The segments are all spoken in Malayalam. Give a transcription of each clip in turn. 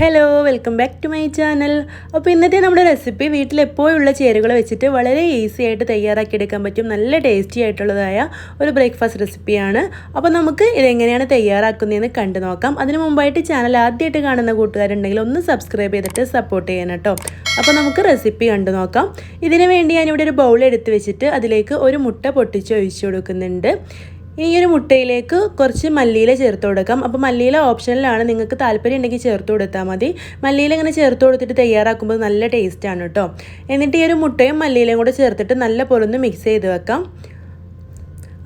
Hello welcome back to my channel. അപ്പോൾ ഇന്നത്തെ നമ്മുടെ റെസിപ്പി വീട്ടിലെപ്പോഴുള്ള ചേരുവകൾ വെച്ചിട്ട് വളരെ ഈസി ആയിട്ട് തയ്യാറാക്കിയെടുക്കാൻ പറ്റും നല്ല ടേസ്റ്റി ആയിട്ടുള്ളതായ ഒരു ബ്രേക്ക്ഫാസ്റ്റ് റെസിപ്പിയാണ്. അപ്പോൾ നമുക്ക് ഇതെങ്ങനെയാണ് തയ്യാറാക്കുന്നതെന്ന് കണ്ടു നോക്കാം. അതിന് മുമ്പായിട്ട് ചാനൽ ആദ്യമായിട്ട് കാണുന്ന കൂട്ടുകാരുണ്ടെങ്കിൽ ഒന്ന് സബ്സ്ക്രൈബ് ചെയ്തിട്ട് സപ്പോർട്ട് ചെയ്യണം കേട്ടോ. അപ്പോൾ നമുക്ക് റെസിപ്പി കണ്ടു നോക്കാം. ഇതിനു വേണ്ടി ഞാനിവിടെ ഒരു ബൗൾ എടുത്ത് വെച്ചിട്ട് അതിലേക്ക് ഒരു മുട്ട പൊട്ടിച്ച് ഒഴിച്ചു കൊടുക്കുന്നുണ്ട്. ഈ ഒരു മുട്ടയിലേക്ക് കുറച്ച് മല്ലിയില ചേർത്ത് കൊടുക്കാം. അപ്പോൾ മല്ലിയില ഓപ്ഷനിലാണ്, നിങ്ങൾക്ക് താല്പര്യം ഉണ്ടെങ്കിൽ ചേർത്ത് കൊടുത്താൽ മതി. മല്ലിയില ഇങ്ങനെ ചേർത്ത് കൊടുത്തിട്ട് തയ്യാറാക്കുമ്പോൾ നല്ല ടേസ്റ്റാണ് കേട്ടോ. എന്നിട്ട് ഈ ഒരു മുട്ടയും മല്ലിയിലയും കൂടെ ചേർത്തിട്ട് നല്ല പോലെ ഒന്ന് മിക്സ് ചെയ്ത് വെക്കാം.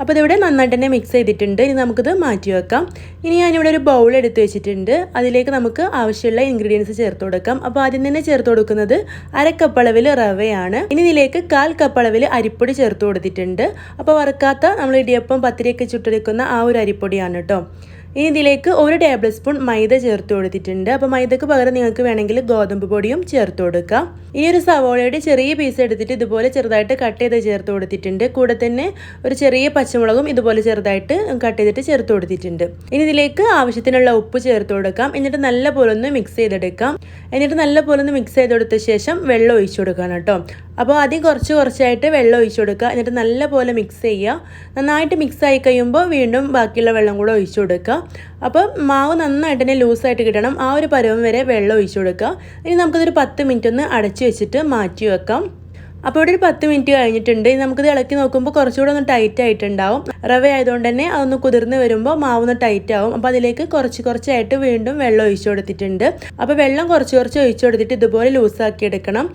അപ്പോൾ ഇതിവിടെ നന്നായിട്ട് തന്നെ മിക്സ് ചെയ്തിട്ടുണ്ട്. ഇനി നമുക്കിത് മാറ്റി വെക്കാം. ഇനി ഞാനിവിടെ ഒരു ബൗൾ എടുത്ത് വെച്ചിട്ടുണ്ട്. അതിലേക്ക് നമുക്ക് ആവശ്യമുള്ള ഇൻഗ്രീഡിയൻസ് ചേർത്ത് കൊടുക്കാം. അപ്പോൾ ആദ്യം തന്നെ ചേർത്ത് കൊടുക്കുന്നത് 1/2 കപ്പ് അളവിൽ റവയാണ്. ഇനി ഇതിലേക്ക് 1/4 കപ്പ് അളവിൽ അരിപ്പൊടി ചേർത്ത് കൊടുത്തിട്ടുണ്ട്. അപ്പോൾ വറുക്കാത്ത നമ്മൾ ഇടിയപ്പം പത്തിരിയൊക്കെ ചുട്ടെടുക്കുന്ന ആ ഒരു അരിപ്പൊടിയാണ് കേട്ടോ. ഇനി ഇതിലേക്ക് 1 ടേബിൾ സ്പൂൺ മൈദ ചേർത്ത് കൊടുത്തിട്ടുണ്ട്. അപ്പോൾ മൈദക്ക് പകരം നിങ്ങൾക്ക് വേണമെങ്കിൽ ഗോതമ്പ് പൊടിയും ചേർത്ത് കൊടുക്കാം. ഈ ഒരു സവോളയുടെ ചെറിയ പീസ് എടുത്തിട്ട് ഇതുപോലെ ചെറുതായിട്ട് കട്ട് ചെയ്ത് ചേർത്ത് കൊടുത്തിട്ടുണ്ട്. കൂടെ തന്നെ ഒരു ചെറിയ പച്ചമുളകും ഇതുപോലെ ചെറുതായിട്ട് കട്ട് ചെയ്തിട്ട് ചേർത്ത് കൊടുത്തിട്ടുണ്ട്. ഇനി ഇതിലേക്ക് ആവശ്യത്തിനുള്ള ഉപ്പ് ചേർത്ത് കൊടുക്കാം. എന്നിട്ട് നല്ല പോലെ ഒന്ന് മിക്സ് ചെയ്തെടുക്കാം. എന്നിട്ട് നല്ല പോലെ ഒന്ന് മിക്സ് ചെയ്ത് കൊടുത്ത ശേഷം വെള്ളം ഒഴിച്ചു കൊടുക്കണം കേട്ടോ. അപ്പോൾ ആദ്യം കുറച്ചായിട്ട് വെള്ളം ഒഴിച്ചു കൊടുക്കുക. എന്നിട്ട് നല്ല പോലെ മിക്സ് ചെയ്യുക. നന്നായിട്ട് മിക്സ് ആയി കഴിയുമ്പോൾ വീണ്ടും ബാക്കിയുള്ള വെള്ളം കൂടെ ഒഴിച്ചു കൊടുക്കുക. അപ്പോൾ മാവ് നന്നായിട്ട് തന്നെ ലൂസായിട്ട് കിട്ടണം. ആ ഒരു പരുവം വരെ വെള്ളം ഒഴിച്ചു കൊടുക്കുക. ഇനി നമുക്കിതൊരു 10 മിനിറ്റ് ഒന്ന് അടച്ചു വെച്ചിട്ട് മാറ്റി വെക്കാം. അപ്പോൾ ഇവിടെ ഒരു 10 മിനിറ്റ് കഴിഞ്ഞിട്ടുണ്ട്. നമുക്കിത് ഇളക്കി നോക്കുമ്പോൾ കുറച്ചുകൂടെ ഒന്ന് ടൈറ്റ് ആയിട്ടുണ്ടാവും. റവ ആയതുകൊണ്ട് തന്നെ അതൊന്ന് കുതിർന്ന് വരുമ്പോൾ മാവ് ഒന്ന് ടൈറ്റ് ആവും. അപ്പോൾ അതിലേക്ക് കുറച്ചായിട്ട് വീണ്ടും വെള്ളം ഒഴിച്ചു കൊടുത്തിട്ടുണ്ട്. അപ്പോൾ വെള്ളം കുറച്ച് ഒഴിച്ചു കൊടുത്തിട്ട് ഇതുപോലെ ലൂസാക്കി എടുക്കണം.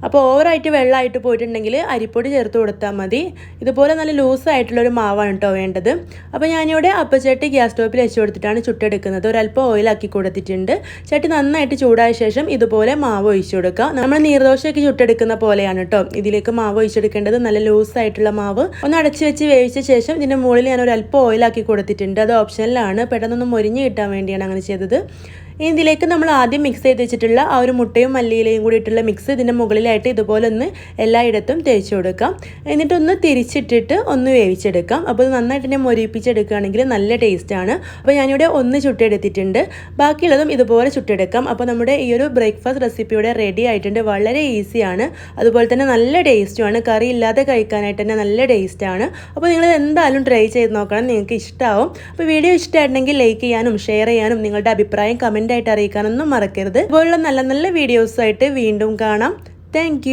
അപ്പോൾ ഓവറായിട്ട് വെള്ളമായിട്ട് പോയിട്ടുണ്ടെങ്കിൽ അരിപ്പൊടി ചേർത്ത് കൊടുത്താൽ മതി. ഇതുപോലെ നല്ല ലൂസായിട്ടുള്ളൊരു മാവാണ് കേട്ടോ വേണ്ടത്. അപ്പോൾ ഞാനിവിടെ അപ്പച്ചട്ടി ഗ്യാസ് സ്റ്റോപ്പിൽ വെച്ച് കൊടുത്തിട്ടാണ് ചുട്ടെടുക്കുന്നത്. ഒരല്പം ഓയിലാക്കി കൊടുത്തിട്ടുണ്ട്. ചട്ടി നന്നായിട്ട് ചൂടായ ശേഷം ഇതുപോലെ മാവ് ഒഴിച്ചു കൊടുക്കുക. നമ്മൾ നീർദോശയൊക്കെ ചുട്ടെടുക്കുന്ന പോലെയാണ് കേട്ടോ ഇതിലേക്ക് മാവ് ഒഴിച്ചെടുക്കേണ്ടത്. നല്ല ലൂസായിട്ടുള്ള മാവ് ഒന്ന് അടച്ച് വെച്ച് വേവിച്ച ശേഷം ഇതിൻ്റെ മുകളിൽ ഞാൻ ഒരല്പം ഓയിലാക്കി കൊടുത്തിട്ടുണ്ട്. അത് ഓപ്ഷനിലാണ്, പെട്ടെന്നൊന്ന് മൊരിഞ്ഞ് കിട്ടാൻ വേണ്ടിയാണ് അങ്ങനെ ചെയ്തത്. ഇനി ഇതിലേക്ക് നമ്മൾ ആദ്യം മിക്സ് ചെയ്ത് വെച്ചിട്ടുള്ള ആ ഒരു മുട്ടയും മല്ലിയിലയും കൂടി ഇട്ടുള്ള മിക്സ് ഇതിൻ്റെ മുകളിലായിട്ട് ഇതുപോലെ ഒന്ന് എല്ലായിടത്തും തേച്ച് കൊടുക്കാം. എന്നിട്ടൊന്ന് തിരിച്ചിട്ടിട്ട് ഒന്ന് വേവിച്ചെടുക്കാം. അപ്പോൾ ഇത് നന്നായിട്ട് തന്നെ മൊരിപ്പിച്ചെടുക്കുകയാണെങ്കിൽ നല്ല ടേസ്റ്റാണ്. അപ്പോൾ ഞാനിവിടെ ഒന്ന് ചുട്ടെടുത്തിട്ടുണ്ട്. ബാക്കിയുള്ളതും ഇതുപോലെ ചുട്ടെടുക്കാം. അപ്പോൾ നമ്മുടെ ഈ ഒരു ബ്രേക്ക്ഫാസ്റ്റ് റെസിപ്പി ഇവിടെ റെഡി ആയിട്ടുണ്ട്. വളരെ ഈസിയാണ്, അതുപോലെ തന്നെ നല്ല ടേസ്റ്റുമാണ്. കറി ഇല്ലാതെ കഴിക്കാനായിട്ട് തന്നെ നല്ല ടേസ്റ്റാണ്. അപ്പോൾ നിങ്ങൾ എന്തായാലും ട്രൈ ചെയ്ത് നോക്കണം, നിങ്ങൾക്ക് ഇഷ്ടമാവും. അപ്പോൾ വീഡിയോ ഇഷ്ടമായിട്ടുണ്ടെങ്കിൽ ലൈക്ക് ചെയ്യാനും ഷെയർ ചെയ്യാനും നിങ്ങളുടെ അഭിപ്രായം കമൻറ്റ് ആയിട്ട് അറിയിക്കാനൊന്നും മറക്കരുത്. ഇതുപോലുള്ള നല്ല വീഡിയോസായിട്ട് വീണ്ടും കാണാം. താങ്ക്